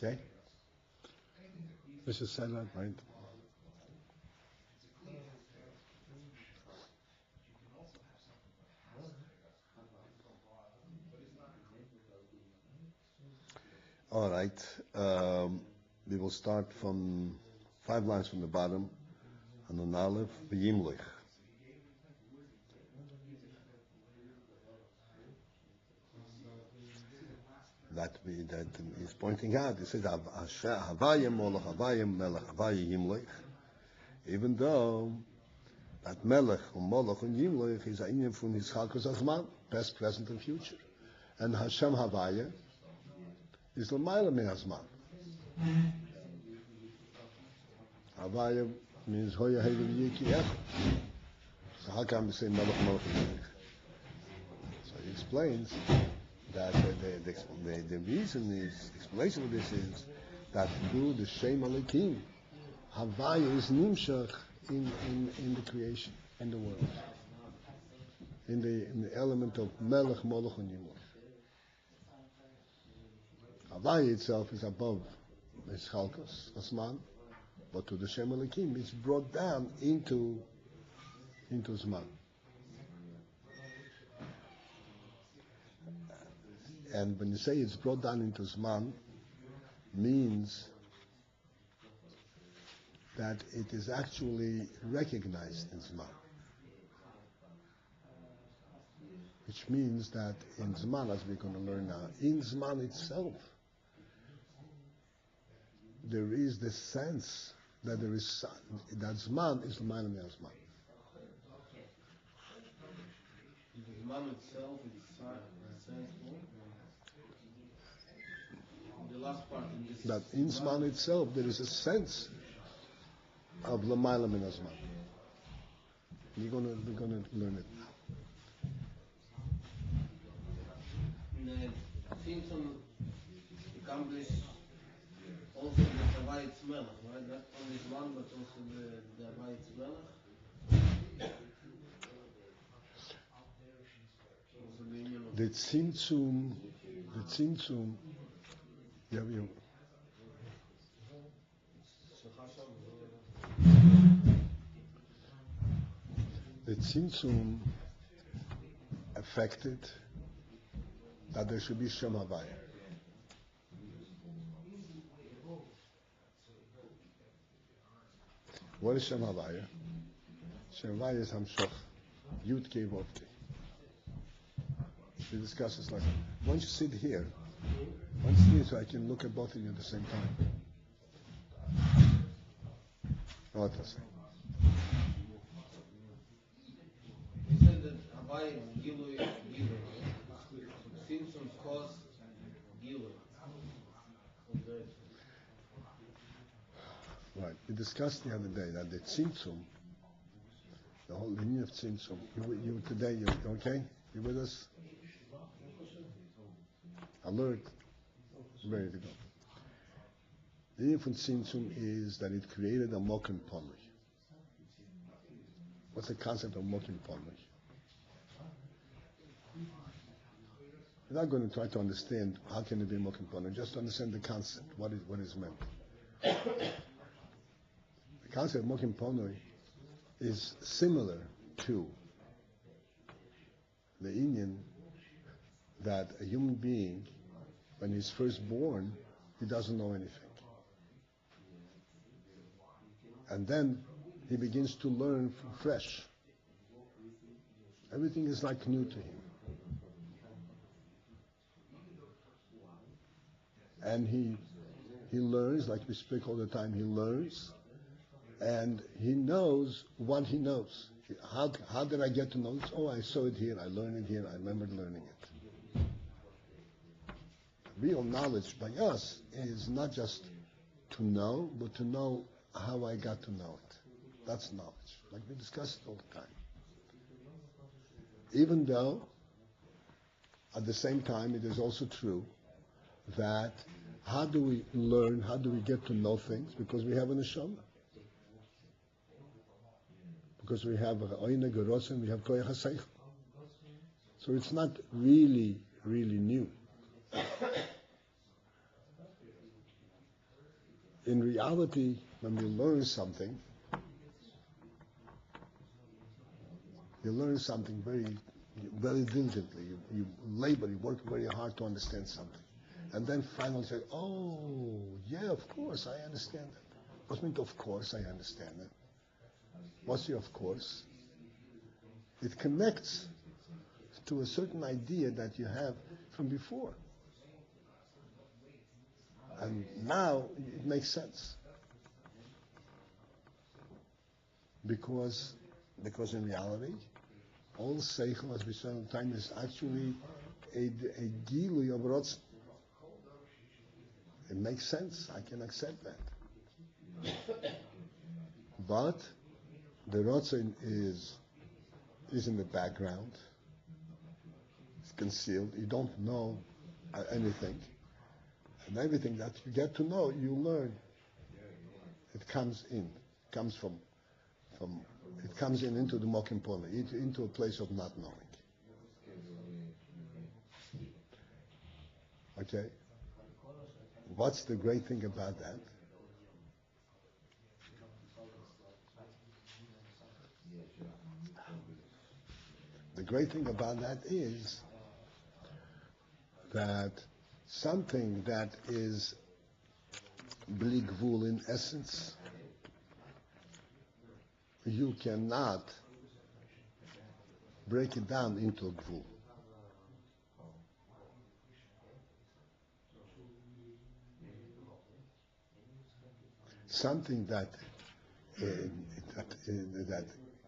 Okay? Let's just say that, right? All right. We will start from 5 lines from the bottom. Anon Aleph, V'yimlich. That is pointing out. He says, HaYom Molech, HaYom Melech, HaYom Yimlich. Even though that Melech, and Molech, and Yimlich is a inyan from his Chalkos Azman, past, present, and future. And Hashem Havaya is l'mayla min Azman. Havaya means Hoya Hevi Yiki Echad. So how can we say Melech, Molech, and Yimlich? So he explains that the reason is, explanation of this is that through the Shem Alekim, Havaya is Nimshach in the creation, in the world, in the element of Melech, Molech, and Yimlich. Havaya itself is above its Chalkos, Asman, but to the Shem Alekim, it's brought down into Zman. And when you say it's brought down into Zman, means that it is actually recognized in Zman. Which means that in Zman, as we're going to learn now, in Zman itself, there is the sense that there is that Zman is l'mayla min Zman. The Zman itself is sense. The last part in this. That in Zman itself there is a sense of l'mayla min Zman. We're gonna learn it now. The symptom accomplished also the Havayit Melech, right? Not only Zman, but also the Havayit Melech. The Tzimtzum, yeah, the Tzimtzum affected that there should be Shem Havaya. What is Shem Havaya? Shem Havaya is Hamshach, Yud Kei Vov Kei. We discuss this like that. Why don't you sit here? Why don't you sit here so I can look at both of you at the same time? What does it? He said that Havayit Gilui Gilui. Symptoms cause Gilui. Right. We discussed the other day that the Tzimtzum, the whole lineage of Tzimtzum, you today, you okay? You with us? Alert, ready to go. The lineage of Tzimtzum is that it created a Mokim Ponui. What's the concept of Mokim Ponui? We're not going to try to understand how can it be Mokim Ponui, just to understand the concept, what is meant. The concept of Mokim Ponui is similar to the Indian that a human being, when he's first born, he doesn't know anything. And then he begins to learn fresh. Everything is like new to him. And he learns, like we speak all the time, he learns, and he knows what he knows. How did I get to know this? Oh, I saw it here, I learned it here, I remembered learning it. Real knowledge by us is not just to know, but to know how I got to know it. That's knowledge, like we discuss it all the time. Even though, at the same time, it is also true that how do we learn, how do we get to know things? Because we have a neshama. Because we have Oyne Gerosen, we have Koyach HaSeichel. So it's not really new. In reality, when you learn something, you learn something very, very diligently. You labor, you work very hard to understand something. And then finally say, oh, yeah, of course, I understand that. What means, of course, I understand it? What's the of course? It connects to a certain idea that you have from before. And now it makes sense. Because in reality, all seichel, as we said all the time, is actually a gilui of rotzen. It makes sense. I can accept that. But the rotzen is in the background. It's concealed. You don't know anything. And everything that you get to know, you learn. It comes in. It comes from it comes into the mokim pole, into a place of not knowing. Okay? What's the great thing about that? The great thing about that is that something that is bli gvul in essence, you cannot break it down into a gvul. Something that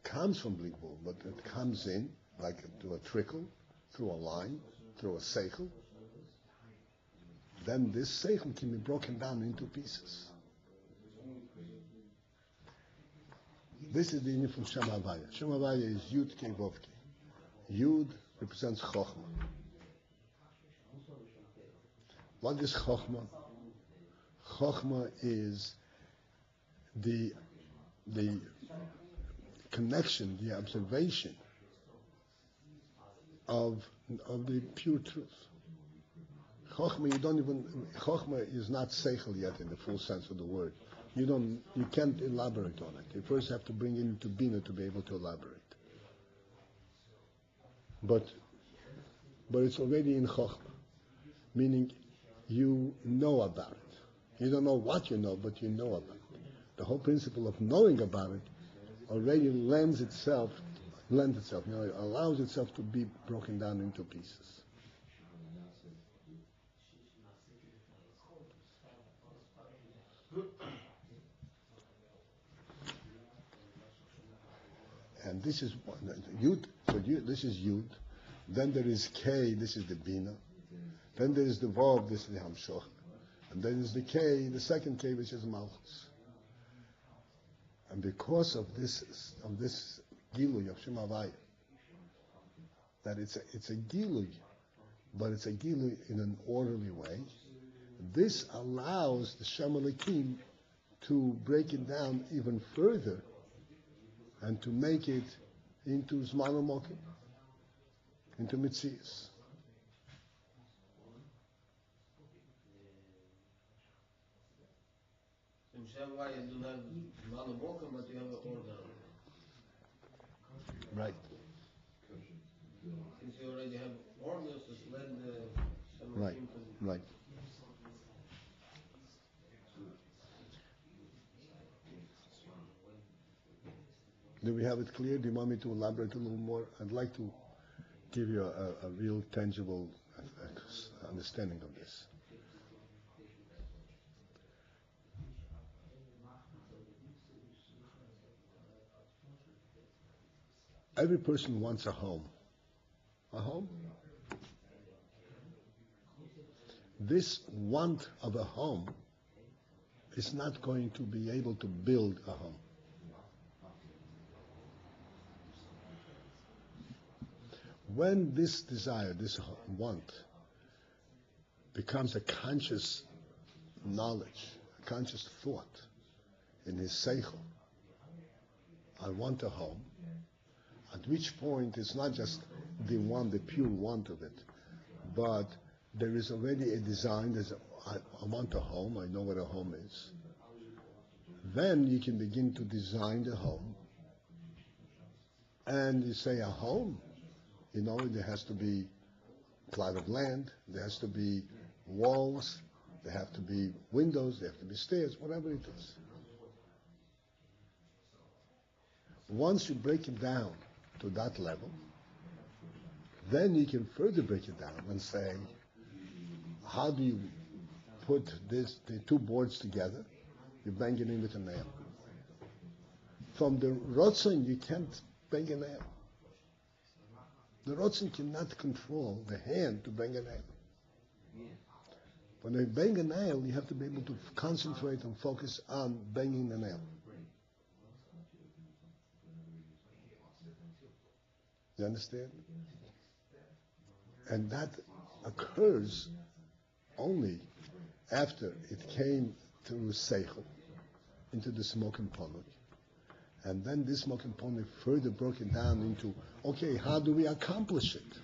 comes from bli gvul, but it comes in like to a trickle, through a line, through a seichel, then this seichel can be broken down into pieces. This is the meaning from Shem Havaya. Shem Havaya is Yud Kei Vav Kei. Yud represents Chochmah. What is Chochmah? Chochmah is the connection, the observation of the pure truth. Chochmah is not seichel yet in the full sense of the word. You can't elaborate on it. You first have to bring it into bina to be able to elaborate. But it's already in chochmah, meaning you know about it. You don't know what you know, but you know about it. The whole principle of knowing about it already lends itself, it allows itself to be broken down into pieces. And this is Yud. So this is Yud. Then there is K. This is the Bina. Then there is the Vav. This is the Hamshoch. And then is the K, the second K, which is Malchus. And because of this Gilui of Shem Havaya, that it's a Gilui, but it's a Gilui in an orderly way. This allows the Shem Elokim to break it down even further and to make it into Zman Mokim, into Mitzias. In Shem Havaya you do have Zman Mokim, but you have an order. Right. Since you already have orders, it's led the Shem Elokim Right. to... Right. Do we have it clear? Do you want me to elaborate a little more? I'd like to give you a real tangible understanding of this. Every person wants a home. A home? This want of a home is not going to be able to build a home. When this desire, this want, becomes a conscious knowledge, a conscious thought in his seichel, I want a home, at which point it's not just the want, the pure want of it, but there is already a design, I want a home, I know what a home is, Then you can begin to design the home. And you say a home, there has to be plot of land, there has to be walls, there have to be windows, there have to be stairs, whatever it is. Once you break it down to that level, then you can further break it down and say, how do you put the two boards together? You bang it in with a nail. From the rotzen, you can't bang a nail. The rotzen cannot control the hand to bang a nail. When you bang a nail, you have to be able to concentrate and focus on banging the nail. You understand? And that occurs only after it came through Seichel into the smoking ponuk. And then this smoking ponuk further broke it down into, okay, how do we accomplish it?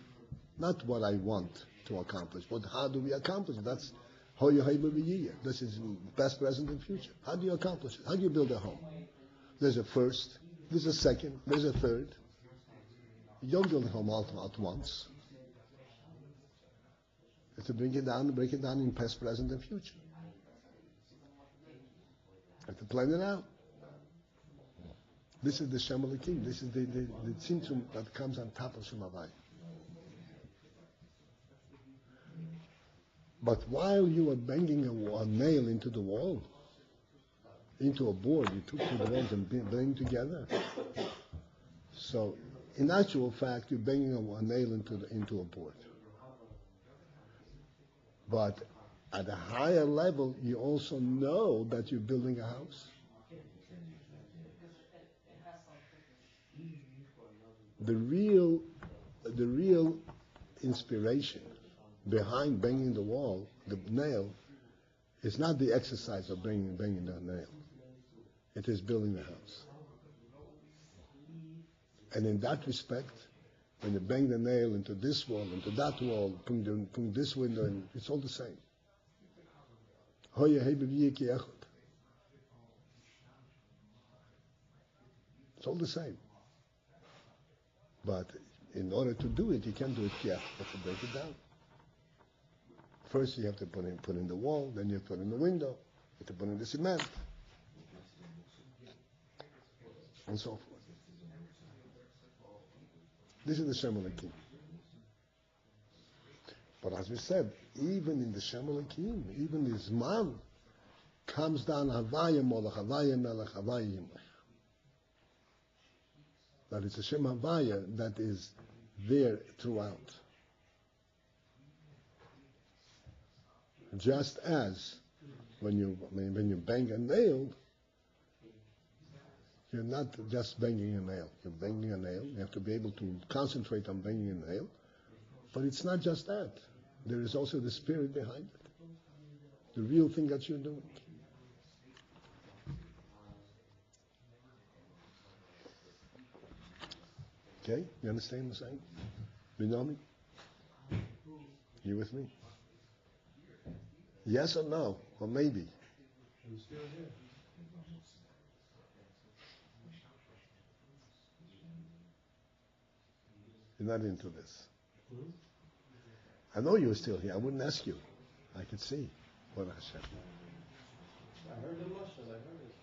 Not what I want to accomplish, but how do we accomplish it? That's HaYom. This is past, present, and future. How do you accomplish it? How do you build a home? There's a first, there's a second, there's a third. You don't build a home all at once. You have to break it down in past, present, and future. You have to plan it out. This is the Shem Elokim. This is the tzimtzum that comes on top of Shem Havaya. But while you were banging a nail into the wall, into a board, you took two walls and banged together. So, in actual fact, you're banging a nail into a board. But at a higher level, you also know that you're building a house. The real inspiration behind banging the wall, the nail, is not the exercise of banging the nail. It is building the house. And in that respect, when you bang the nail into this wall, into that wall, put this window, and it's all the same. It's all the same. But in order to do it, you can't do it yet. You have to break it down. First, you have to put in the wall, then you have to put in the window, you have to put in the cement, and so forth. This is the Shem Elokim. But as we said, even in the Shem Elokim, even the Zman comes down HaYom Molech, HaYom Melech, HaYom Yimech. That it's a Shem Havaya that is there throughout. Just as when you bang a nail, you're not just banging a nail. You're banging a nail. You have to be able to concentrate on banging a nail. But it's not just that. There is also the spirit behind it. The real thing that you're doing. Okay? You understand what I'm saying? You know me? You with me? Yes or no? Or maybe? I'm still here. You're not into this. I know you were still here. I wouldn't ask you. I could see what Hashem. I heard the mashal. I heard it.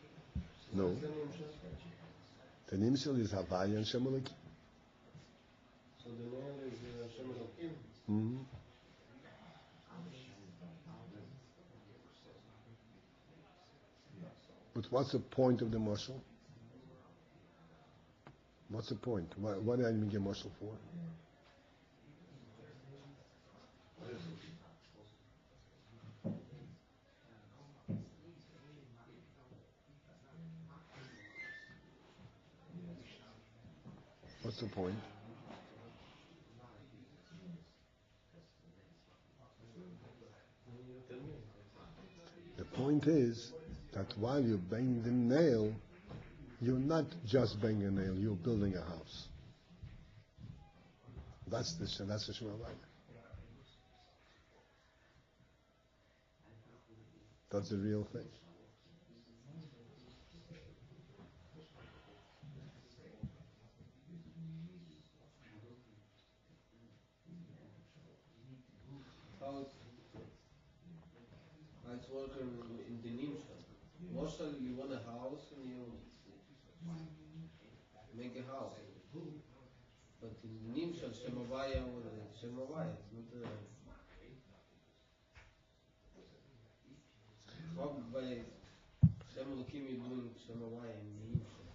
No. The Nimshal is Havaya and Shem Elokim. So the nail is Shem Elokim. Mm-hmm. But what's the point of the mashal? What's the point? Why did I even get mashal for? What's the point? The point is that while you're banging the nail, you're not just banging a nail, you're building a house. That's the Shema Havaya. That's the real thing. how it's working in the Nimshal. Mostly you want a house and you make a house. But in the Nimshal, Shemavaya or Shemavaya, it's not how by Shem Elokim you doing Shemavaya in the Nimshal.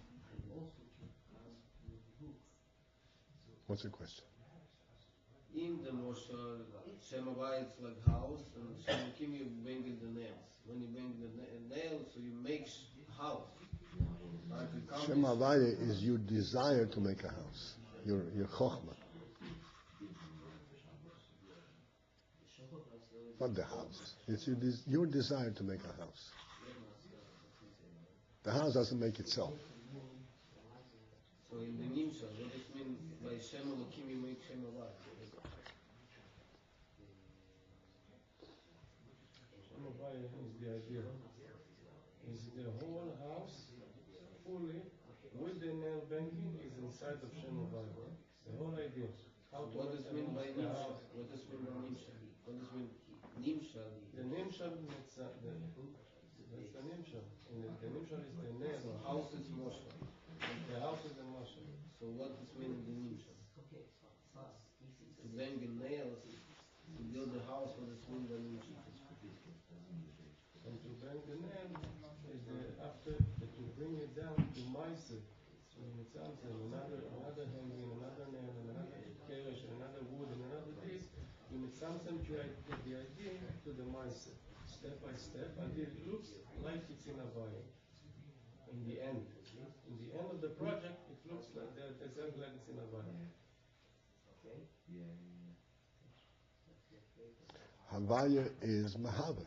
What's the question? In the Moshel, Shemavaya it's like house, and Shem Elokim you bang the nails. When you bang the nails, so you make house. Shem Havaya is your desire to make a house, your chokhmah. Not the house. It's your desire to make a house. The house doesn't make itself. So in the Nimshal, what does it mean by Shem Elokim you make Shem Havaya? Shem Havaya is the idea. Is the whole house fully with the nail banging is inside of Shem Havaya. The whole idea. What does it mean by Nimshal? What does it mean by Nimshal? What does it mean Nimshal? The Nimshal that's the Nimshal. The Nimshal is the nail. So house is Moshe. The house is the Moshe. So what does it mean in the Nimshal? To bang the nails, to build a house, what does it mean by Nimshal? And to bang the nail is after that you bring it down to Maisa. So it's something, another hanging, another nail, and another keresh, and another wood, and another this. You need something to get the idea to the Maisa, step by step, until it looks like it's in a vine. In the end of the project, it looks like exactly like it's in a vine. Havaya is Mahava.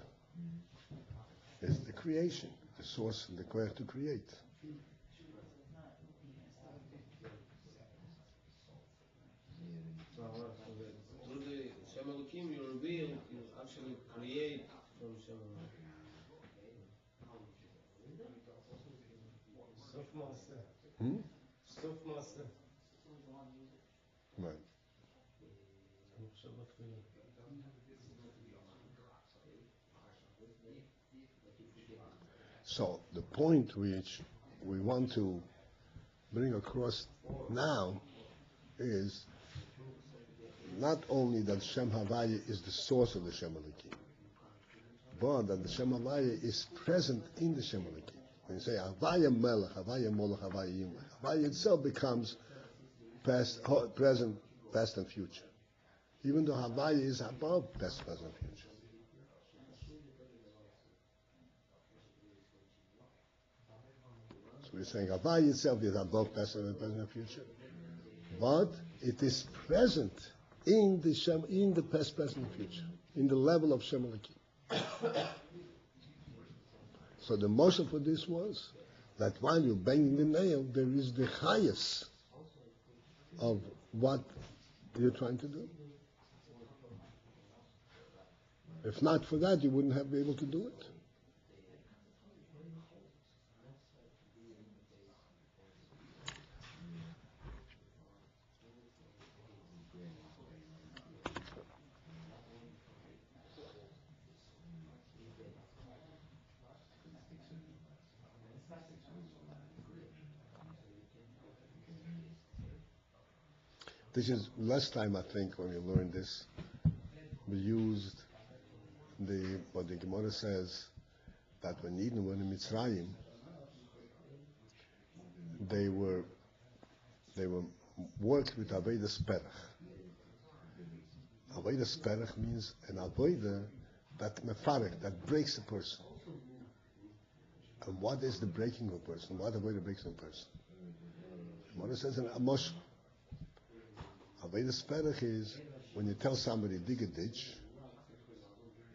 It's the creation, the source, and the quest to create. So through the Shem Elokim you reveal, you actually create from Shem Elokim. Sof Maaseh. Sof Maaseh. Right. So the point which we want to bring across now is not only that Shem Havaya is the source of the Shem Elokim, but that the Shem Havaya is present in the Shem Elokim. When you say Havaya Melech, Havaya Molech, Havaya Yimlech, Havaya itself becomes past, present, past, and future. Even though Havaya is above past, present, and future. So we're saying Havaya itself is above past, present, and future, but it is present in the past, present, and future, in the level of Shem Elokim. So the motion for this was that while you're banging the nail, there is the highest of what you're trying to do. If not for that, you wouldn't have been able to do it. This is last time, I think, when we learned this, we used what the Gemara says, that when Eden were in Mitzrayim, they were worked with Avodah Sperach. Avodah Sperach means an Avodah that mefarek, that breaks a person. And what is the breaking of a person? What Avodah breaks a person? The Gemara says in Amos, Avodah Sperach is when you tell somebody dig a ditch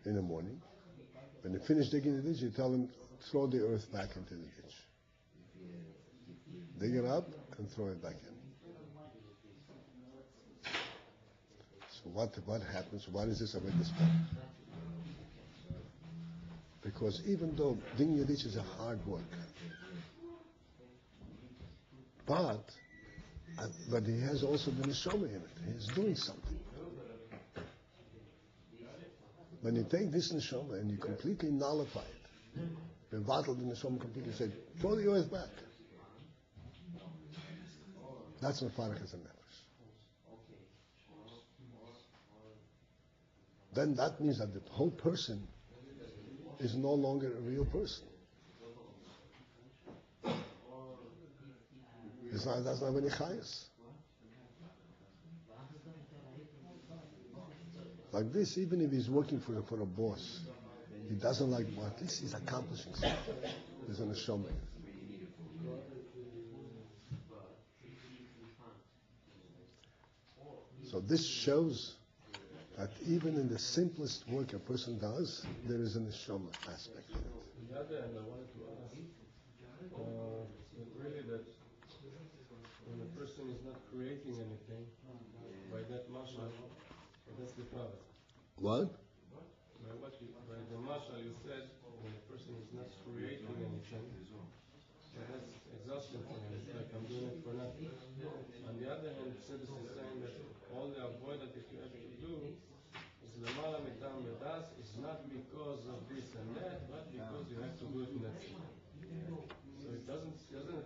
in the morning. When you finish digging the ditch, you tell them throw the earth back into the ditch. Dig it up and throw it back in. So what happens? What is this Avodah Sperach? Because even though digging a ditch is a hard work, but he has also the neshama in it. He's doing something. When you take this neshama and you completely nullify it, you battle the neshama completely, say, throw the yours back. That's what Farach is a nefesh. Then that means that the whole person is no longer a real person. Doesn't have any chayas. Like this, even if he's working for a boss, he doesn't like, well, at least he's accomplishing something. There's an neshama. So this shows that even in the simplest work a person does, there is a neshama aspect in it. On the other hand, I wanted to ask, that really that when a person is not creating anything, by that mashal, that's the problem. What? By the mashal you said, when a person is not creating anything, that's exhausting for him. It's like I'm doing it for nothing. On the other hand, Siddur is saying that all the avodah that you have to do is lemala mitam vedas, is not because of this and that, but because you have to do it necessarily. So it doesn't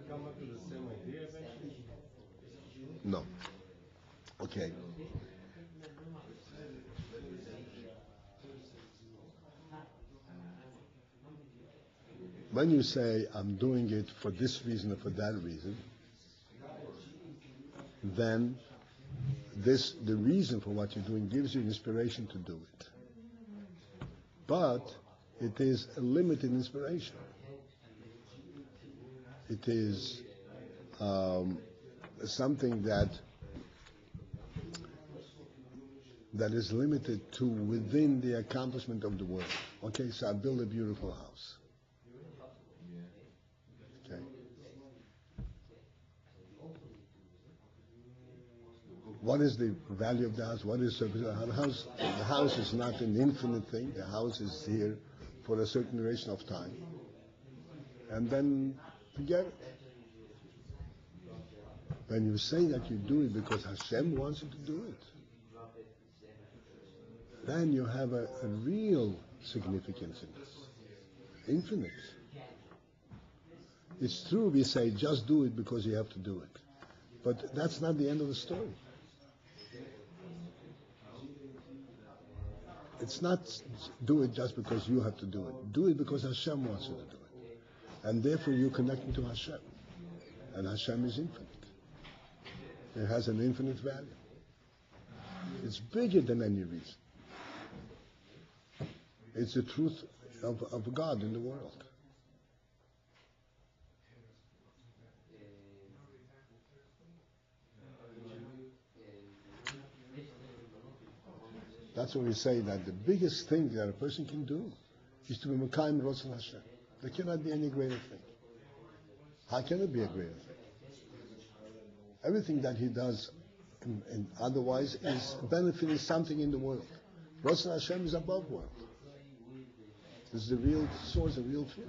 come up to the same idea eventually? No. Okay. When you say, I'm doing it for this reason or for that reason, then the reason for what you're doing gives you inspiration to do it. But it is a limited inspiration. It is something that is limited to within the accomplishment of the world. Okay, so I build a beautiful house. Okay. What is the value of the house? What is the house? The house is not an infinite thing. The house is here for a certain duration of time. And then forget it. When you say that you do it because Hashem wants you to do it, then you have a real significance in this. Infinite. It's true we say just do it because you have to do it. But that's not the end of the story. It's not do it just because you have to do it. Do it because Hashem wants you to do it. And therefore you're connecting to Hashem. And Hashem is infinite. It has an infinite value. It's bigger than any reason. It's the truth of God in the world. That's why we say that the biggest thing that a person can do is to be Mekayim Rotzon Hashem. There cannot be any greater thing. How can it be a greater thing? Everything that he does and otherwise is benefiting something in the world. Rotzon Hashem is above world. This is the real source, the real truth.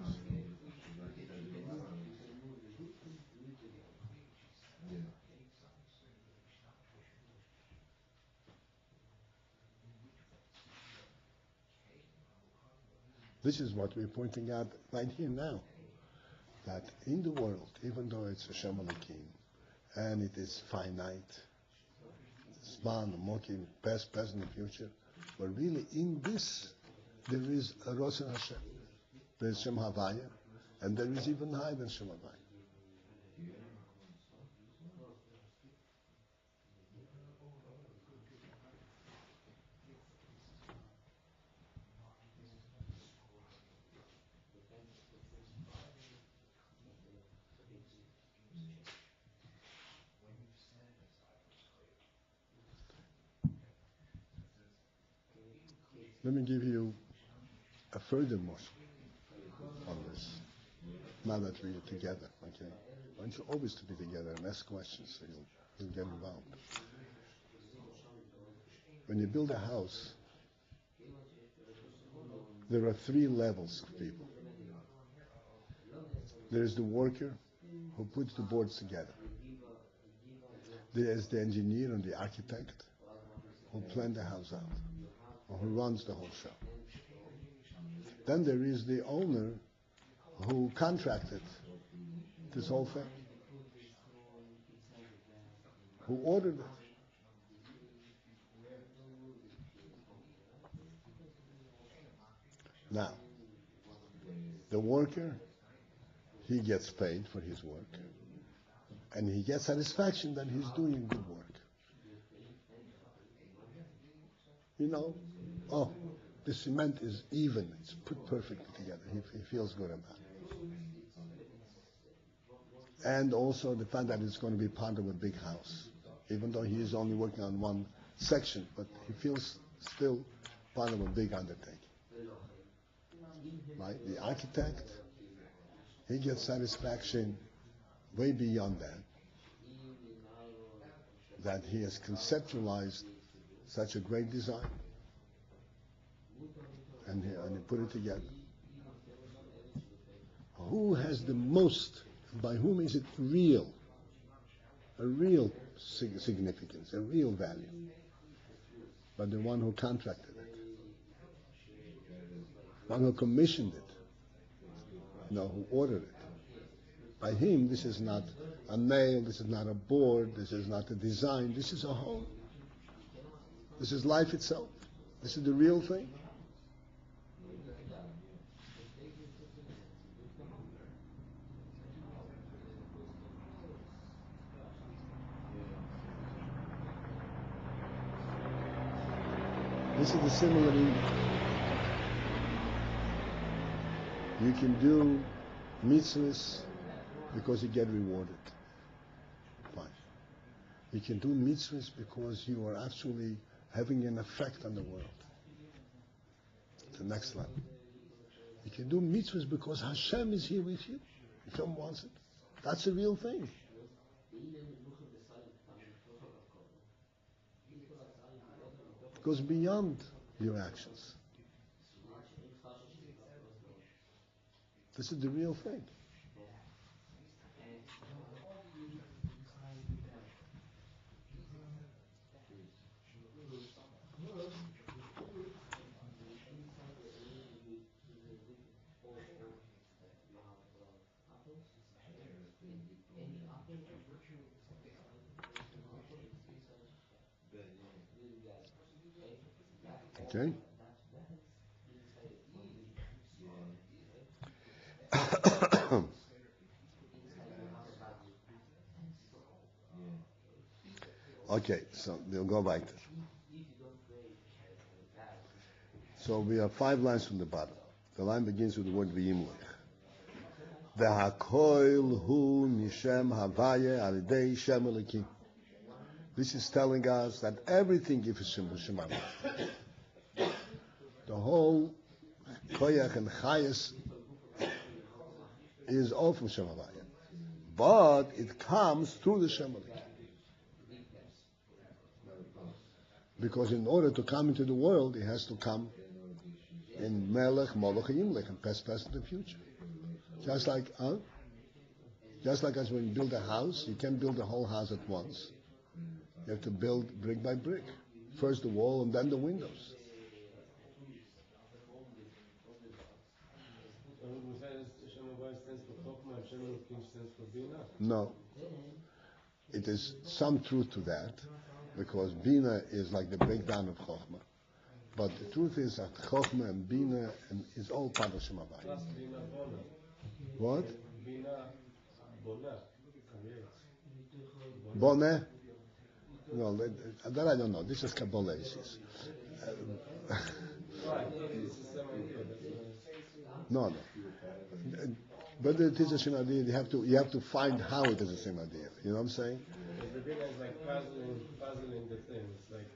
This is what we're pointing out right here now. That in the world, even though it's Hashem Elokim, and it is finite, Zman, Mokim, past, present, and future, but really in this, there is a Rotzon Hashem. There is Shem Havaya, and there is even higher than Shem Havaya. Let me give you a further motion on this. Now that we're together, okay? I want you always to be together and ask questions so you'll get involved. When you build a house, there are 3 levels of people. There is the worker who puts the boards together. There is the engineer and the architect who plan the house out, or who runs the whole show. Then there is the owner who contracted this whole thing, who ordered it. Now, the worker, he gets paid for his work, and he gets satisfaction that he's doing good work. You know, oh, the cement is even, it's put perfectly together. He feels good about it. And also the fact that it's going to be part of a big house, even though he is only working on one section, but he feels still part of a big undertaking. Right? The architect, he gets satisfaction way beyond that he has conceptualized such a great design, and he put it together. Who has the most, by whom is it real, a real significance, a real value? But the one who contracted it, one who commissioned it, who ordered it. By him, this is not a nail, this is not a board, this is not a design, this is a home. This is life itself. This is the real thing. This is the similarity. You can do mitzvahs because you get rewarded. Fine. You can do mitzvahs because you are actually having an effect on the world. The next level. You can do mitzvahs because Hashem is here with you. Hashem wants it. That's a real thing. It goes beyond your actions. This is the real thing. Okay? Okay, so we'll go back to it. So we have 5 lines from the bottom. The line begins with the word v'yimlech. V'hakoil hu mishem havaya alidei shem elikim. This is telling us that everything is Shem Havaya. The whole koyach and chayas is all from Shem Havaya. But it comes through the Shem Elikim. Because in order to come into the world, it has to come in Melech, Moloch, and Yimlech, and past, to the future. Just like as when you build a house, you can't build the whole house at once. You have to build brick by brick. First the wall and then the windows. No. It is some truth to that, because Bina is like the breakdown of Chokhmah. But the truth is that Chokhmah and Bina is all part of Shem Havaya. What? Boneh? No, that I don't know. This is Kabbalah. No. But it is the same idea. You have to find how it is the same idea. You know what I'm saying? The Bina is like puzzling the thing. It's like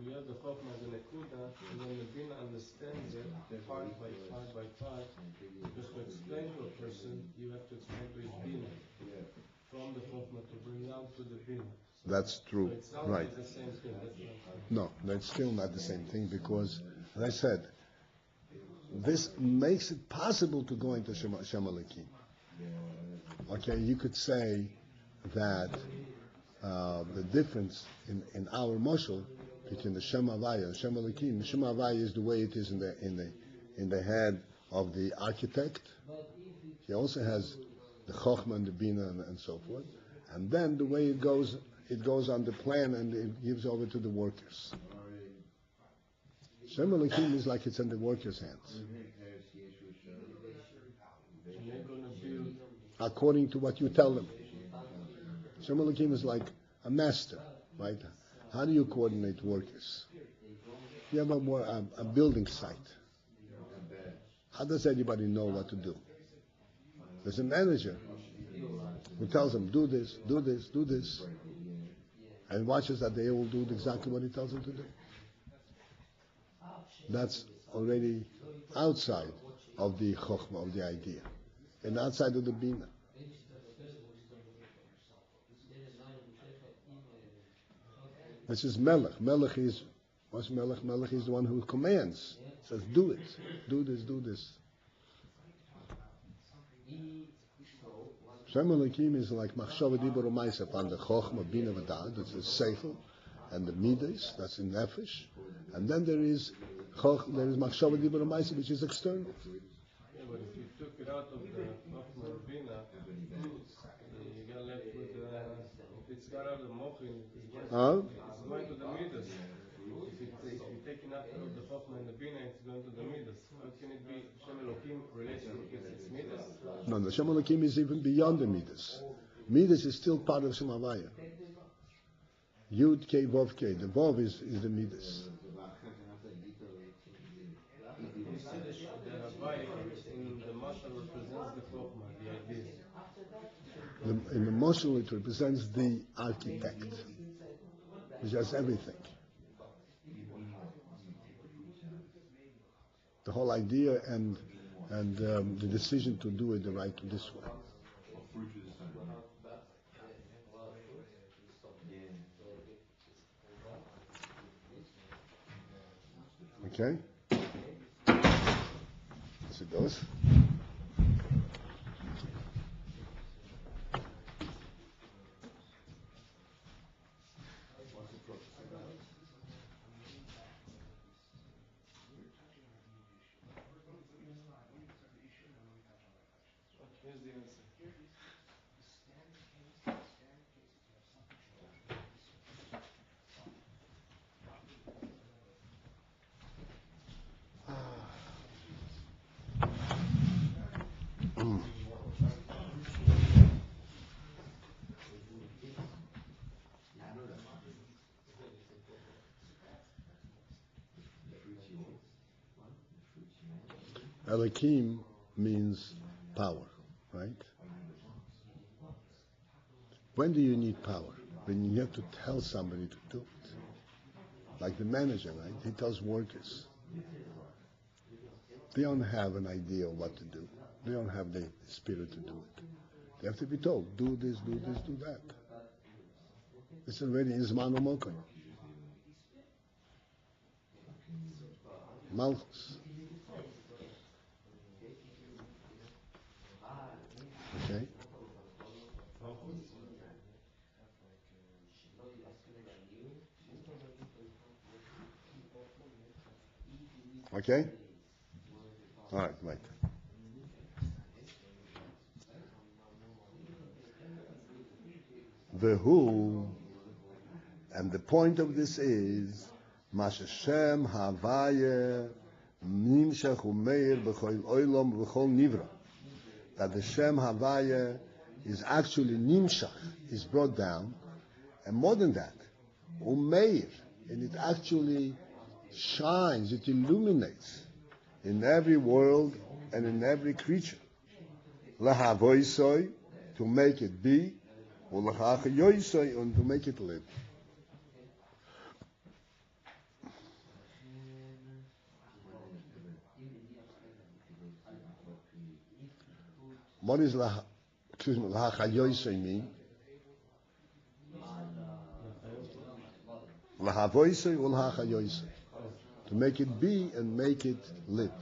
we have the Chokhmah as a Nekuda, and then the Bina understands it part by part. Because to explain to a person, you have to explain to his Bina. From the Chokhmah to bring out to the Bina. That's true. So it sounds right. like the same thing. No, that's still not the same thing, because, as I said, this makes it possible to go into Shem Elikim. Okay, you could say that the difference in our mashal between the Shem Havaya and Shem Elikim, Shem Havaya is the way it is in in the head of the architect. He also has the Chochmah and the Bina and so forth. And then the way it goes on the plan and it gives over to the workers. Shem Elokim is like it's in the workers' hands. According to what you tell them. Shem Elokim is like a master, right? How do you coordinate workers? You have a building site. How does anybody know what to do? There's a manager who tells them, do this, do this, do this, and watches that they all do exactly what he tells them to do. That's already outside of the chokhmah, of the idea, and outside of the bina. This is melech. Melech is, what's melech? Melech is the one who commands. Says, do it, do this, do this. Shem Elokim is like machshava dibur u'maisa upon the chokhmah, bina v'dad, that's the seichel, and the midas, that's in nefesh, and then there is machshava dibur u'maisa, which is external. Yeah, but if you took it out of the chokhmah and bina, you got left with if it's got out of the mochin, it's going to the midas. If you're taking out of the chokhmah and the bina, it's going to the midas. How can it be Shem Elokim relates to its midas? No, the Shem Elokim is even beyond the midas. Midas is still part of Shem Havaya. Yud K Vav K. The Vav is the midas. You see the Havaya in the mashal represents the chokhmah, the ideas. In the mashal it represents the architect, which has everything. The whole idea and the decision to do it the right this way. Okay? As it goes. Here's the answer. Elokim means power, right? When do you need power? When you have to tell somebody to do it. Like the manager, right? He tells workers. They don't have an idea of what to do. They don't have the spirit to do it. They have to be told, do this, do this, do that. It's already in Zman U'Mokan. Malchus. Okay? Okay? All right, wait. The who, and the point of this is, Mashashem Havaya Nimshach Umeir B'chol Oilom B'chol Nivra. That the Shem Havaya is actually Nimshach, is brought down, and more than that, Umeir, and it actually shines, it illuminates in every world and in every creature. Lahavoisoi, to make it be, or lachachayoisoi, and to make it live. What does lachachayoisoi mean? Lahavoisoi or lachachayoisoi. To make it be and make it live.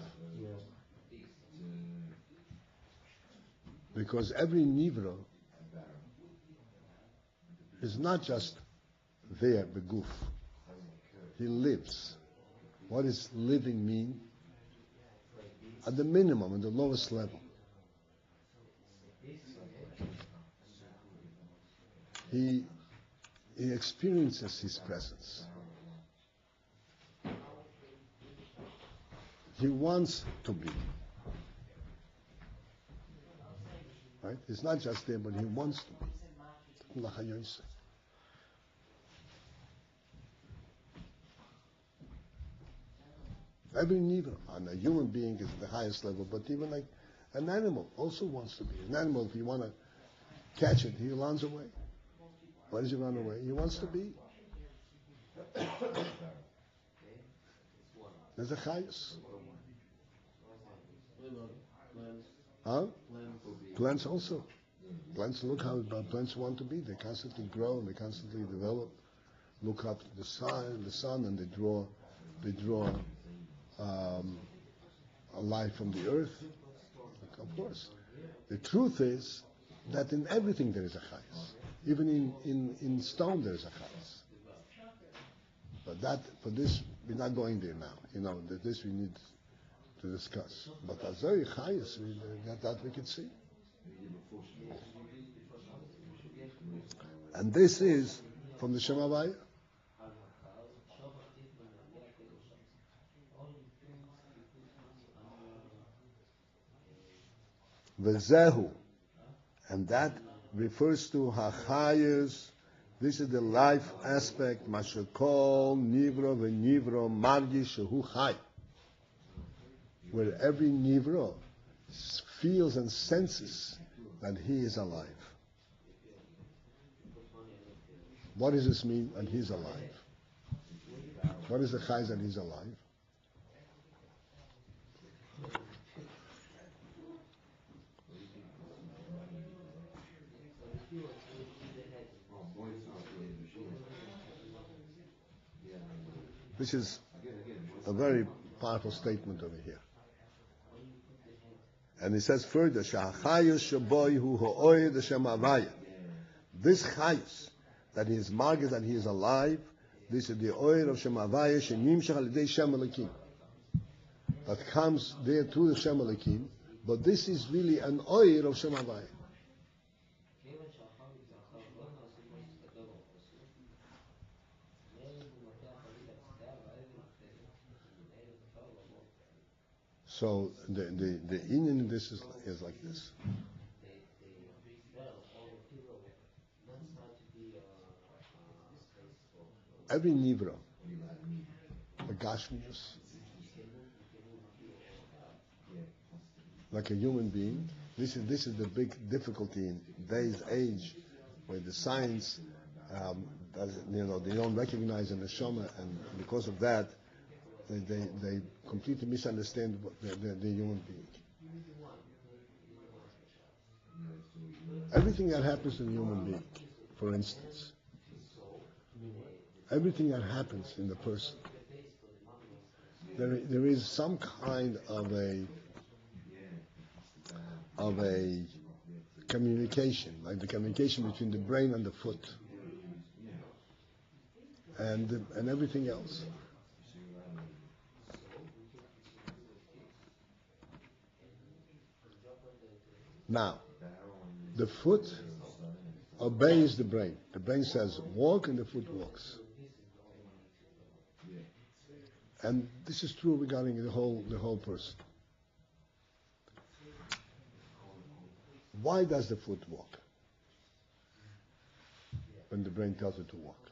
Because every nivra is not just there, beguf. He lives. What does living mean? at the minimum, at the lowest level, he experiences his presence. He wants to be. Right? He's not just there, but he wants to be. HaYom. Every nivra, and a human being is at the highest level, but even like an animal also wants to be. An animal, if you want to catch it, he runs away. Why does he run away? He wants to be. There's a chayus. Huh? Plants also. Plants, look how plants want to be. They constantly grow and they constantly develop. Look up to the sun, and they draw a life from the earth. Of course. The truth is that in everything there is a chayus. Even in stone there is a chayus. But for this, we're not going there now. This we need to discuss. But Azari chayus, that we can see. And this is from the Shem Havaya. V'zehu, and that refers to hachayus. This is the life aspect. Mashakol nivro v'nivro margi shehu chay, where every nivro feels and senses that he is alive. What does this mean? And he's alive. What is the chay that he's alive? This is a very powerful statement over here. And he says further, Sha'achayus shaboy hu ho'oy the Shem Havaya. This chayus, that he is margis, that he is alive, this is the oil of Shem Havaya, shenimshach al-yedei Shem Elokim, that comes there through the Shem Elokim, but this is really an oil of Shem Havaya. So the inyan in this is like this. Every nivra, the gashmius, like a human being, this is the big difficulty in today's age, where the science, they don't recognize the neshama, and because of that, they completely misunderstand the human being. Everything that happens to the human being, for instance, everything that happens in the person, there is some kind of a communication, like the communication between the brain and the foot, and everything else. Now, the foot obeys the brain. The brain says walk, and the foot walks. And this is true regarding the whole person. Why does the foot walk when the brain tells it to walk?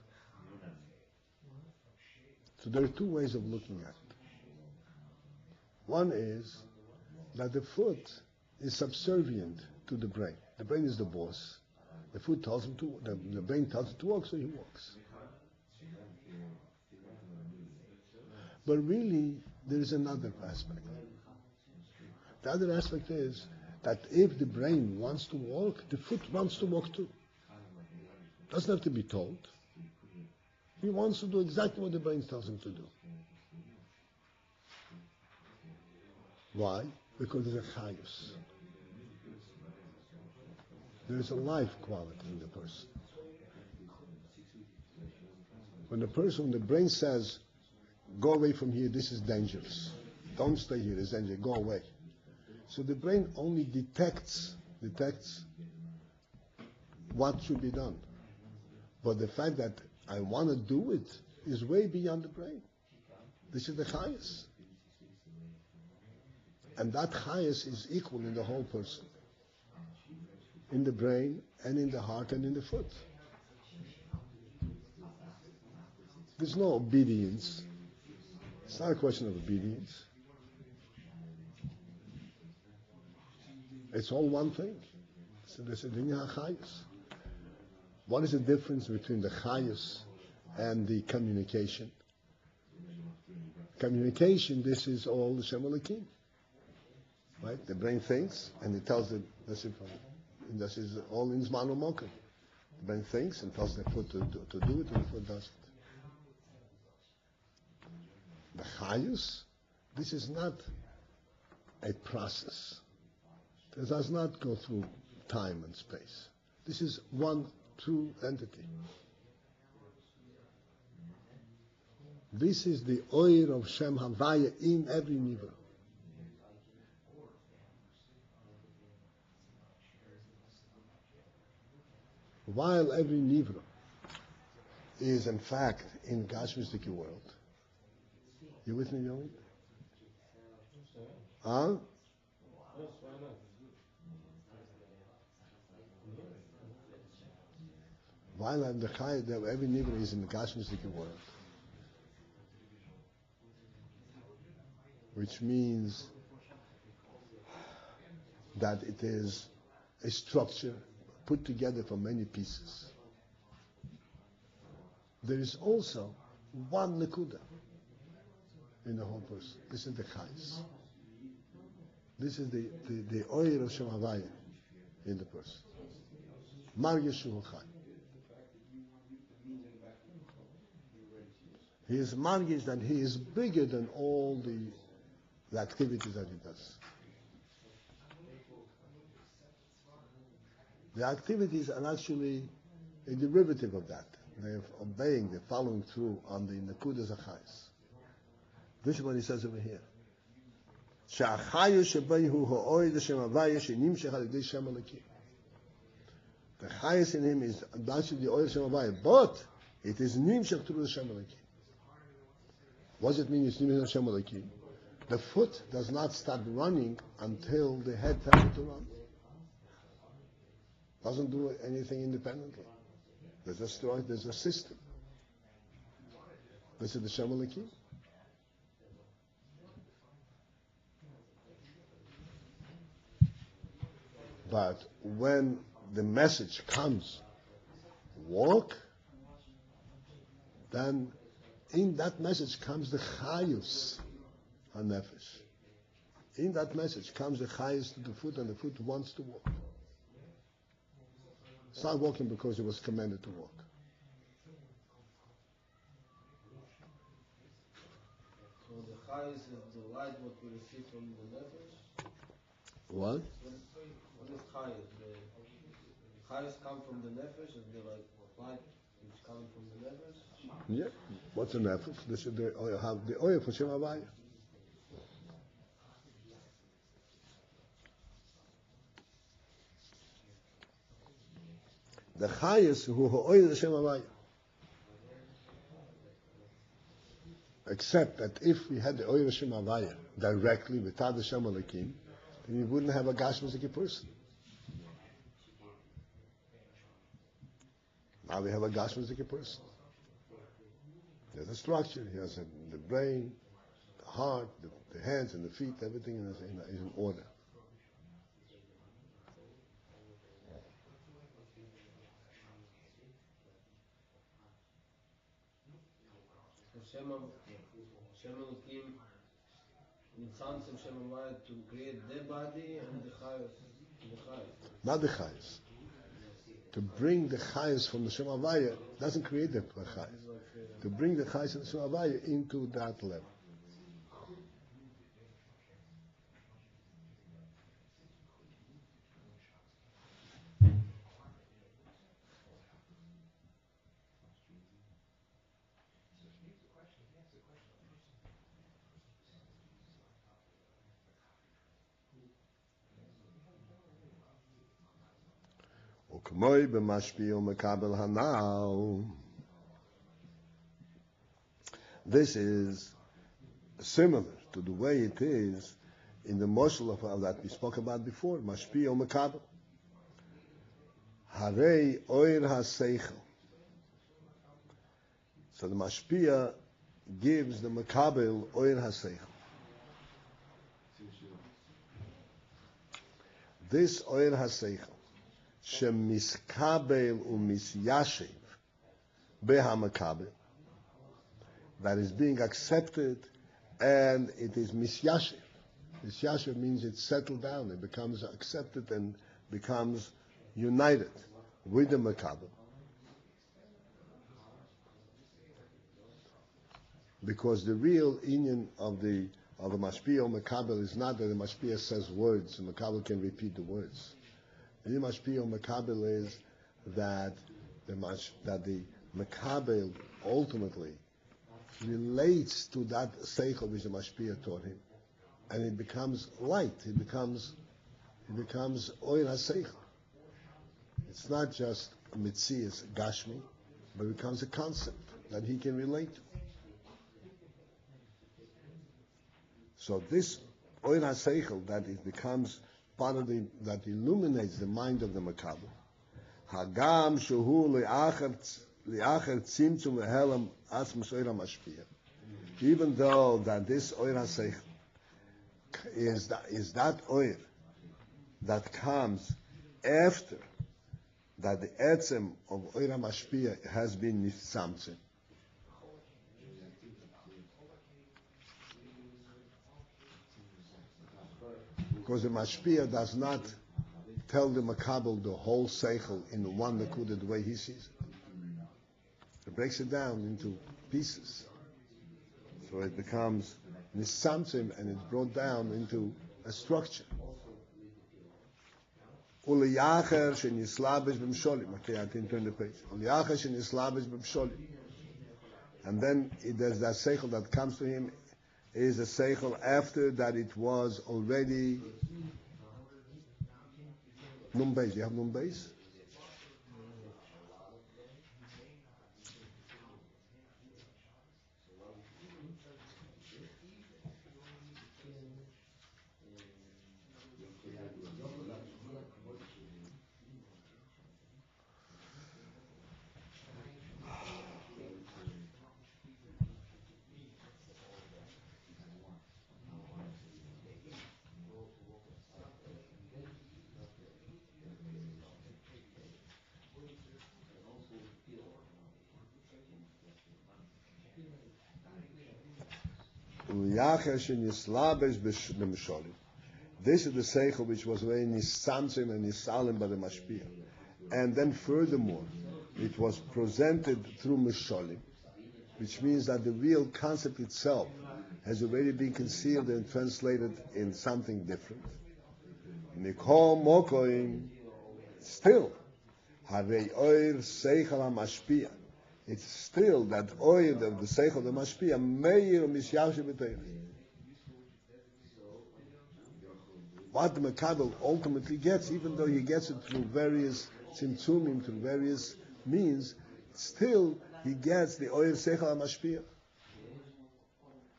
So there are two ways of looking at it. One is that the foot is subservient to the brain. The brain is the boss. The foot tells him to. The brain tells it to walk, so he walks. But really, there is another aspect. The other aspect is that if the brain wants to walk, the foot wants to walk too. Doesn't have to be told. He wants to do exactly what the brain tells him to do. Why? Because there's a chayus. There is a life quality in the person. When the brain says, go away from here, this is dangerous. Don't stay here, it's dangerous, go away. So the brain only detects what should be done. But the fact that I want to do it is way beyond the brain. This is the highest. And that highest is equal in the whole person. In the brain and in the heart and in the foot. There's no obedience. It's not a question of obedience. It's all one thing. So there's a dinya chayus. What is the difference between the chayus and the communication? Communication, this is all the Shem Elokim. Right? The brain thinks and it tells it, this is all in Zman u'Mokum. The brain thinks and tells the foot to do it and the foot does it. The chayus, this is not a process. It does not go through time and space. This is one true entity. This is the oil of Shem Havaya in every nivra. While every nivra is in fact in Gashmistic world. You with me, Yomi? Huh? Yes, why not? While every nivra is in the Gashmistic world. Which means that it is a structure put together from many pieces. There is also one nekuda in the whole person. This is the chayis. This is the oil of Shem Havaya in the person. Mar Yeshu Chai. He is margish that he is bigger than all the activities that he does. The activities are actually a derivative of that. They're obeying, they're following through on the Nekudas HaChayis. This is what he says over here. The highest in him is actually the oil Shem Havaya, but it is nimshach through the Shem Elokim. What does it mean it's nimshach Shem Elokim? The foot does not start running until the head tells it to run. Doesn't do anything independently. There's a system. This is the Shem Elokim. But when the message comes, walk, then in that message comes the chayus hanefesh. In that message comes the chayus to the foot, and the foot wants to walk. It's not walking because it was commanded to walk. So the chayus is the light what we receive from the nefesh? What? What is chayus? The chayus come from the nefesh, and they're like light which coming from the nefesh? Yeah. What's a nefesh? This is the oil for Shem Havaya. The chayus who oil the Shem Havaya. Except that if we had the oil of Shem Havaya directly without the Shem Elokim, then we wouldn't have a Gashmistic person. Now we have a Gashmistic person. There's a structure. He has the brain, the heart, the hands and the feet, everything is in order. Shem Elokim instance of Shem Havaya to create their body and the chayus. Not the chayas. To bring the chayas from the Shem Havaya doesn't create the chayas. To bring the chayas of the Shem Havaya into that level. K'moi b'mashpi u'mekabel hanal. This is similar to the way it is in the moshel of that we spoke about before, mashpi u'mekabel. Harei oir ha-seichel. So the mashpia gives the mekabel oir ha-seichel. This oir ha-seichel, shemiskabel u'misyashiv beha-mekabel, that is being accepted and it is misyashiv. Misyashiv means it's settled down, it becomes accepted and becomes united with the mekabel. Because the real inyan of the mashpia or mekabel is not that the mashpia says words, the mekabel can repeat the words. The mashpia or mekabel is that the mekabel ultimately relates to that seichel which the mashpia taught him, and it becomes light. It becomes oil ha-seichel. It's not just a mitzias gashmi, but it becomes a concept that he can relate to. So this oil ha-seichel, that it becomes part of that illuminates the mind of the mekabel. Hagam shehu li'acher tzimtzum v'helam asmus oil ha-mashpia. Even though that this oil ha-seichel is that oil that comes after that the etzem of oil ha-mashpia has been nitzamtzim. Because the mashpia does not tell the makabel the whole seichel in one nekuda the way he sees it. It breaks it down into pieces. So it becomes nisamtzim and it's brought down into a structure. Uliyacher shenislabish b'msholim. Okay, I didn't turn the page. Uliyacher shenislabish b'msholim. And then there's that seichel that comes to him is a seichel after that it was already Nun Beis. You have Nun Beis? This is the seichel which was very nisamtzim and nisalim by the mashpia, and then furthermore, it was presented through misholim, which means that the real concept itself has already been concealed and translated in something different. Nikol mokoim, still, harei oir seichel ha-mashpia. It's still that oil of the seichel of the mashpia meir misyashiv b'teich. What the mekabel ultimately gets, even though he gets it through various tzimtzumim, through various means, still he gets the oil seichel mashpia.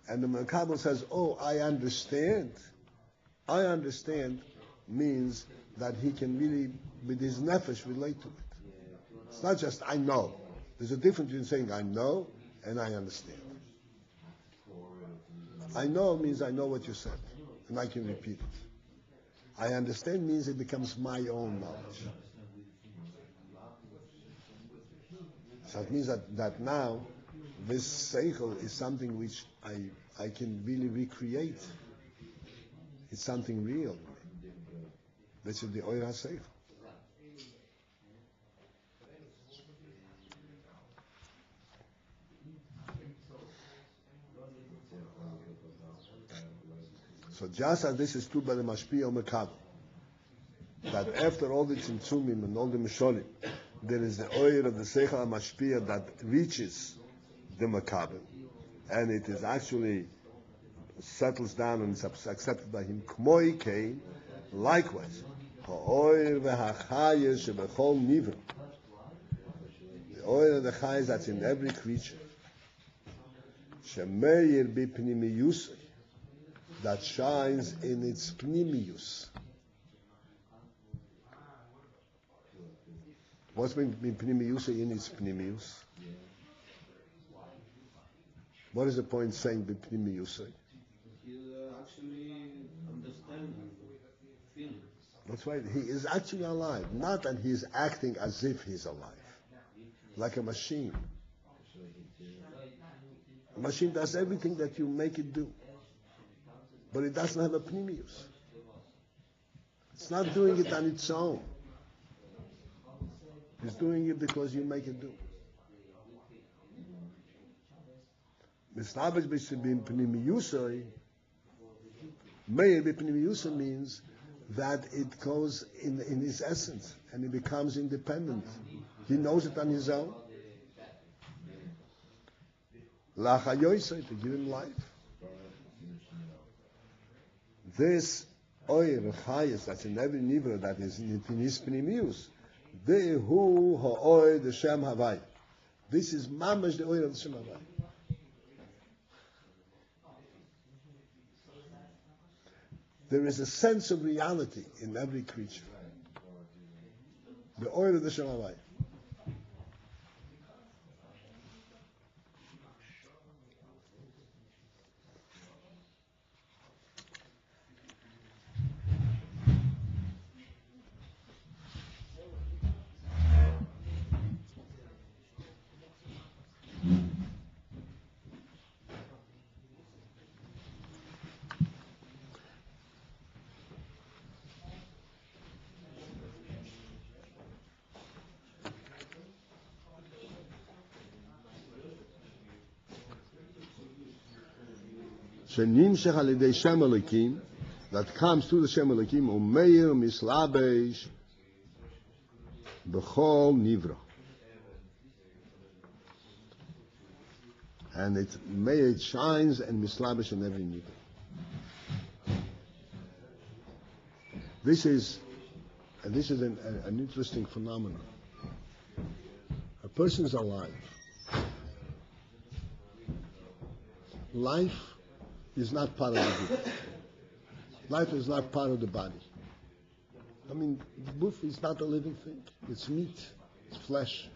And the mekabel says, "Oh, I understand." I understand means that he can really, with his nefesh, relate to it. It's not just I know. There's a difference between saying I know and I understand. I know means I know what you said, and I can repeat it. I understand means it becomes my own knowledge. So it means that now this seichel is something which I can really recreate. It's something real. This is the oir ha-seichel. So just as this is true by the mashpia or mekabel, that after all the tzimtzumim and all the misholim, there is the oil of the seichel mashpia that reaches the mekabel, and it is actually settles down and is accepted by him. K'moi kein, likewise, Ha'oir v'hachayes shebechol nivra. The oil of the chayes that's in every creature. Shemeir b'pnimiyus, that shines in its pnimiyus. What's b'pnimiyus in its pnimiyus? What is the point saying b'pnimiyus? He's actually understanding, feeling. That's right. He is actually alive. Not that he's acting as if he's alive. Like a machine. A machine does everything that you make it do. But it doesn't have a pneumius. It's not doing it on its own. It's doing it because you make it do. Mislabish b'shibim pnimiyusoi, meir b'pnimiyusoi means that it goes in its essence and it becomes independent. He knows it on his own. Lachayoisoi, to give him life. This oil chayes that's in every nivra that is in his pnimiyus, Dehu ha'oil the Shem Havai. This is mamash the oil of the Shem Havai. There is a sense of reality in every creature. The oil of the Shem Havai. שנמשך על ידי שם אלוקים, that comes through the Shem Elokim, ומאיר מסלבש בכל נברא. And it shines and mislabish in every nivra. This is an interesting phenomenon. A person is alive. Life is not part of the body. Life is not part of the body. I mean, the boof is not a living thing. It's meat, it's flesh,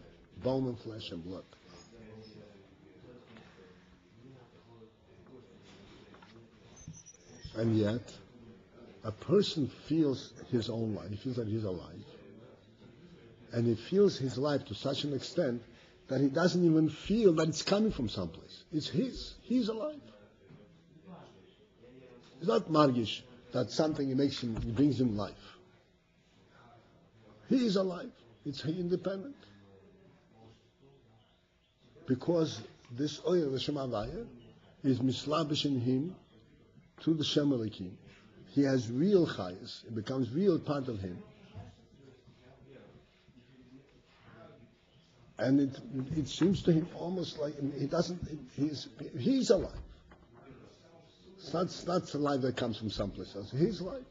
bone and flesh and blood. And yet, a person feels his own life. He feels that he's alive. And he feels his life to such an extent that he doesn't even feel that it's coming from someplace. It's his. He's alive. It's not margish that something brings him life. He is alive. It's independent. Because this oil, the Shem Havaya, is mislabish in him through the Shem Elokim. He has real chayas. It becomes real part of him. And it seems to him almost like he's alive. It's not a life that comes from someplace else. His life.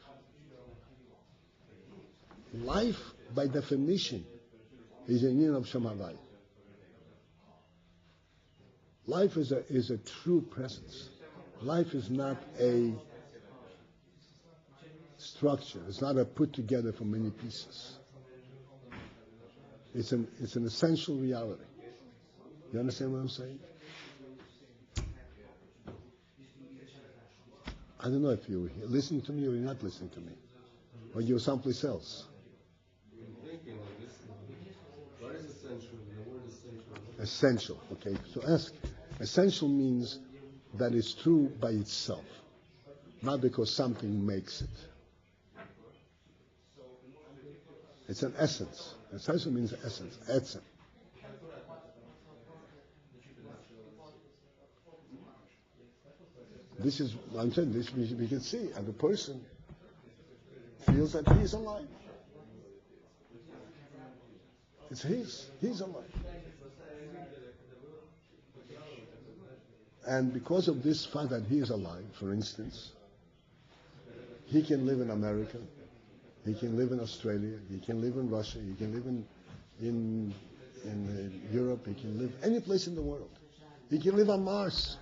Life, by definition, is a union of Shem Havai. Life is a true presence. Life is not a structure. It's not a put together from many pieces. It's an essential reality. You understand what I'm saying? I don't know if you're listening to me or you're not listening to me, or you're someplace else. I'm thinking of listening. What is essential? The word essential. Essential. Okay. So ask. Essential means that it's true by itself, not because something makes it. It's an essence. Essential means essence. Etzem. This is what I'm saying. This we can see, and the person feels that he is alive. It's his. He's alive. And because of this fact that he is alive, for instance, he can live in America, He can live in Australia. He can live in Russia. He can live in Europe. He can live any place in the world. He can live on Mars.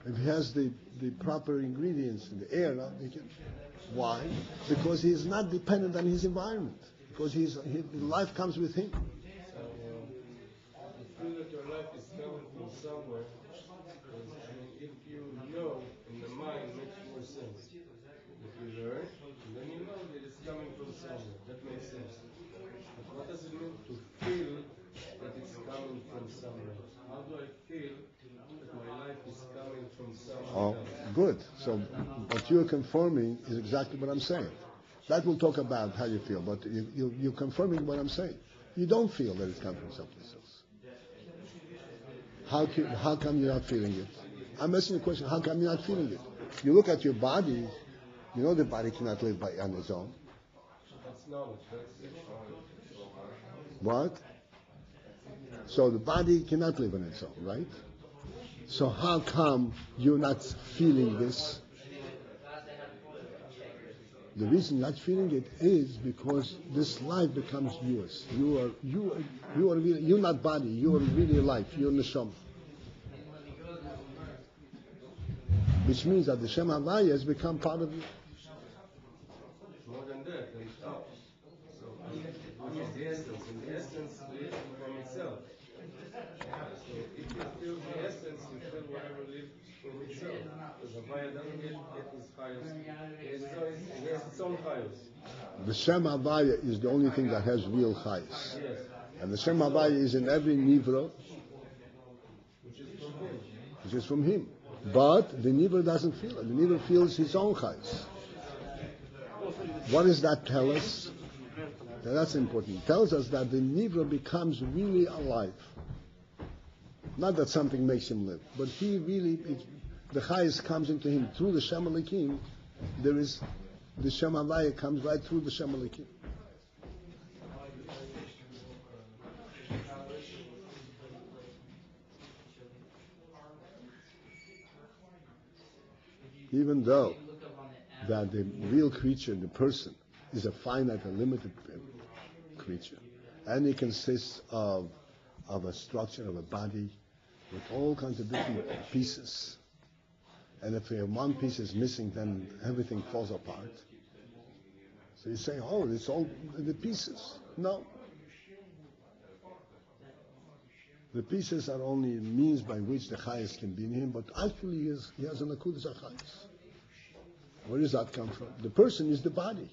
If he has the proper ingredients in the air, he can. Why? Because he is not dependent on his environment. Because his life comes with him. So, you feel that your life is coming from somewhere. If you know in the mind, it makes more sense. If you learn, then you know that it's coming from somewhere. That makes sense. But what does it mean to feel that it's coming from somewhere? How do I feel that my life is coming from somewhere else? Good. So what you're confirming is exactly what I'm saying. That will talk about how you feel, but you're confirming what I'm saying. You don't feel that it's coming from someplace else. How come you're not feeling it? I'm asking you a question. How come you're not feeling it? You look at your body. You know the body cannot live on its own. That's knowledge. What? So the body cannot live on its own, right? So how come you're not feeling this? The reason you're not feeling it is because this life becomes yours. You're not body. You are really life. You're neshama. Which means that the Shem Havaya has become part of you. More than that, and up. So, which is the essence, and the essence lives from itself. So, if you feel the essence, you feel whatever lives from itself. Because Havaya doesn't get his chayos. He has its own chayos. The Shem Havaya is the only thing that has real chayos. Yes. And the Shem Havaya is in every nivra, which is from him. But the nivra doesn't feel it. The nivra feels his own chayos. What does that tell us? Now that's important. It tells us that the nivra becomes really alive. Not that something makes him live, but he really, the chayos comes into him through the Shem Elikim. There is the Shem Havaya comes right through the Shem Elikim. Even though that the real creature, the person, is a finite and limited creature, and it consists of a structure, of a body, with all kinds of different pieces. And if one piece is missing, then everything falls apart. So you say, oh, it's all the pieces. No. The pieces are only a means by which the chayes can be in him, but actually he has an akudas chayes. Where does that come from? The person is the body.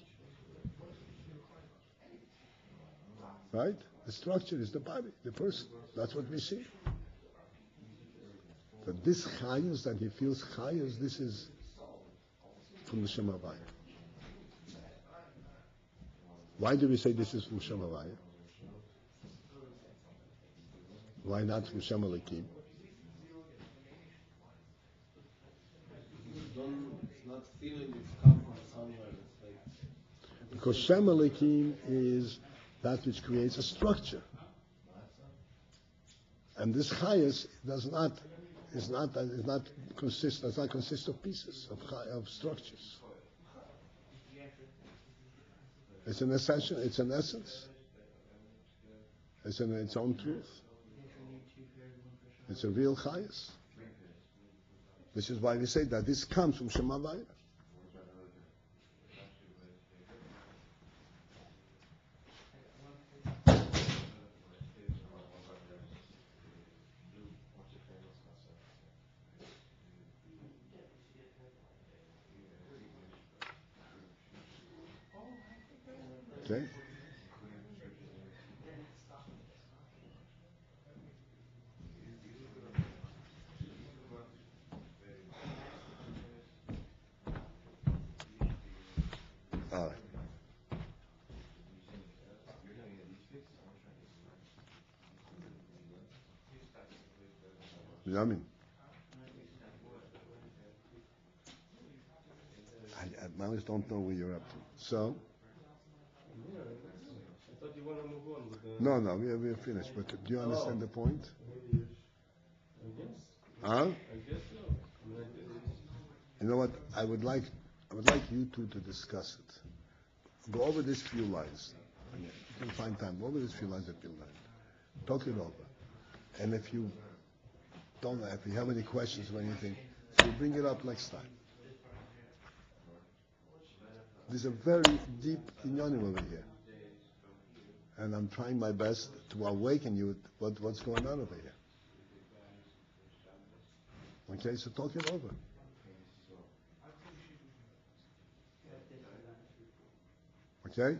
Right? The structure is the body, the person. That's what we see. But this chayes, that he feels chayes, this is from the Shem Havaya. Why do we say this is from Shem Havaya? Why not from Shem Elikim? It's not feeling it's come from somewhere. It's like Because Shem Elikim is that which creates a structure, and this chayes does not consist of pieces of structures. It's an essential. It's an essence. It's in its own truth. It's a real chayes. This is why we say that this comes from Shem Havaya. Okay? All right. Yamin. I always don't know where you're up to. So? Yeah, I thought you want to move on with the... No, we're finished. But do you understand the point? I guess. Huh? I guess so. You know what? I would like I would like you two to discuss it. Go over these few lines. Again, you can find time. Go over these few lines that you learned. Talk it over. And if you have any questions or anything, we'll bring it up next time. There's a very deep inyanim over here. And I'm trying my best to awaken you what's going on over here. Okay, so talk it over. Okay?